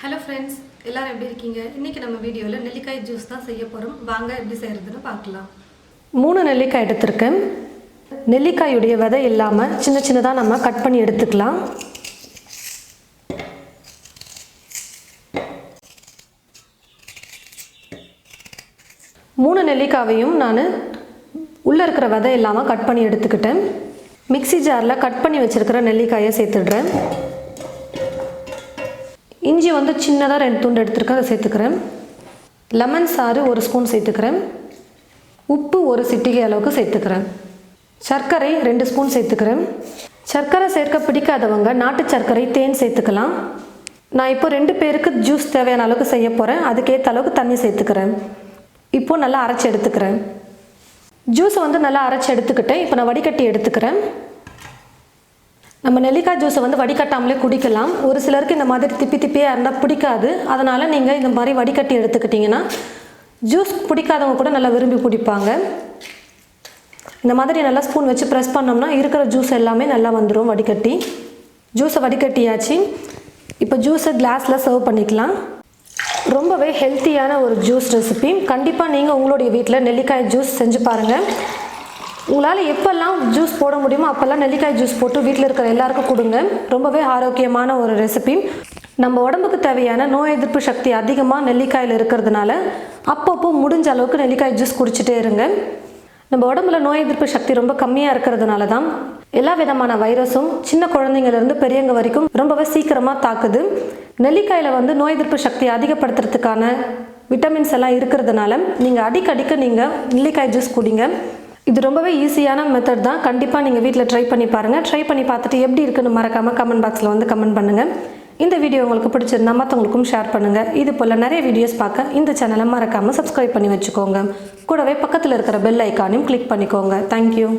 Hello friends, எல்லாரும் எப்படி இருக்கீங்க? இன்னைக்கு நம்ம வீடியோல நெல்லிக்காய் ஜூஸ் தான் செய்ய போறோம். வாங்க எப்படி செய்யறதுன்னு பார்க்கலாம். 3 நெல்லிக்காய் எடுத்துர்க்கேன். நெல்லிக்காயுடைய விதை இல்லாம சின்ன சின்னதா நம்ம கட் பண்ணி எடுத்துக்கலாம். மூணு நெல்லிக்காவையும் நான் உள்ள இருக்கிற விதை இல்லாம கட் பண்ணி எடுத்துக்கிட்டேன். மிக்ஸி ஜார்ல கட் பண்ணி வச்சிருக்கிற நெல்லிக்காயை சேர்த்துடுறேன். இஞ்சி வந்து சின்னதாக 2 துண்டு எடுத்துருக்கேன், அதை சேர்த்துக்கிறேன். லெமன் சாறு 1 ஸ்பூன் சேர்த்துக்கிறேன். உப்பு 1 சிட்டிகை அளவுக்கு சேர்த்துக்கிறேன். சர்க்கரை 2 ஸ்பூன் சேர்த்துக்கிறேன். சர்க்கரை சேர்க்க பிடிக்காதவங்க நாட்டு சர்க்கரை தேன் சேர்த்துக்கலாம். நான் இப்போ 2 பேருக்கு ஜூஸ் தேவையான அளவுக்கு செய்ய போகிறேன். அதுக்கேற்ற அளவுக்கு தண்ணி சேர்த்துக்கிறேன். இப்போது நல்லா அரைச்சி எடுத்துக்கிறேன். ஜூஸை வந்து நல்லா அரைச்சி எடுத்துக்கிட்டேன். இப்போ நான் வடிகட்டி எடுத்துக்கிறேன். நம்ம நெல்லிக்காய் ஜூஸை வந்து வடிகட்டாமலே குடிக்கலாம். ஒரு சிலருக்கு இந்த மாதிரி திப்பியாக இருந்தால் பிடிக்காது. அதனால் நீங்கள் இந்த மாதிரி வடிகட்டி எடுத்துக்கிட்டிங்கன்னா ஜூஸ் பிடிக்காதவங்க கூட நல்லா விரும்பி குடிப்பாங்க. இந்த மாதிரி நல்லா ஸ்பூன் வச்சு ப்ரெஸ் பண்ணோம்னா இருக்கிற ஜூஸ் எல்லாமே நல்லா வந்துடும் வடிகட்டி. ஜூஸை வடிகட்டியாச்சு. இப்போ ஜூஸை கிளாஸில் சர்வ் பண்ணிக்கலாம். ரொம்பவே ஹெல்த்தியான ஒரு ஜூஸ் ரெசிபி. கண்டிப்பாக நீங்கள் உங்களுடைய வீட்டில் நெல்லிக்காய் ஜூஸ் செஞ்சு பாருங்கள். உங்களால் எப்போல்லாம் ஜூஸ் போட முடியுமோ அப்போல்லாம் நெல்லிக்காய் ஜூஸ் போட்டு வீட்டில் இருக்கிற எல்லாருக்கும் கொடுங்க. ரொம்பவே ஆரோக்கியமான ஒரு ரெசிபி. நம்ம உடம்புக்கு தேவையான நோய் எதிர்ப்பு சக்தி அதிகமாக நெல்லிக்காயில் இருக்கிறதுனால அப்பப்போ முடிஞ்ச அளவுக்கு நெல்லிக்காய் ஜூஸ் குடிச்சிட்டே இருங்க. நம்ம உடம்புல நோய் எதிர்ப்பு சக்தி ரொம்ப கம்மியாக இருக்கிறதுனால தான் எல்லா விதமான வைரஸும் சின்ன குழந்தைங்கள்லேருந்து பெரியவங்க வரைக்கும் ரொம்பவே சீக்கிரமாக தாக்குது. நெல்லிக்காயில் வந்து நோய் எதிர்ப்பு சக்தி அதிகப்படுத்துறதுக்கான விட்டமின்ஸ் எல்லாம் இருக்கிறதுனால நீங்கள் அடிக்கடிக்கு நீங்கள் நெல்லிக்காய் ஜூஸ் குடிங்க. இது ரொம்பவே ஈஸியான மெத்தட் தான். கண்டிப்பாக நீங்கள் வீட்டில் ட்ரை பண்ணி பாருங்கள். ட்ரை பண்ணி பார்த்துட்டு எப்படி இருக்குன்னு மறக்காமல் கமெண்ட் பாக்ஸில் வந்து கமெண்ட் பண்ணுங்கள். இந்த வீடியோ உங்களுக்கு பிடிச்சிருந்தா மற்றவங்களுக்கும் ஷேர் பண்ணுங்கள். இது போல் நிறைய வீடியோஸ் பார்க்க இந்த சேனலை மறக்காமல் சப்ஸ்கிரைப் பண்ணி வச்சுக்கோங்க. கூடவே பக்கத்தில் இருக்கிற பெல் ஐக்கானையும் கிளிக் பண்ணிக்கோங்க. தேங்க்யூ.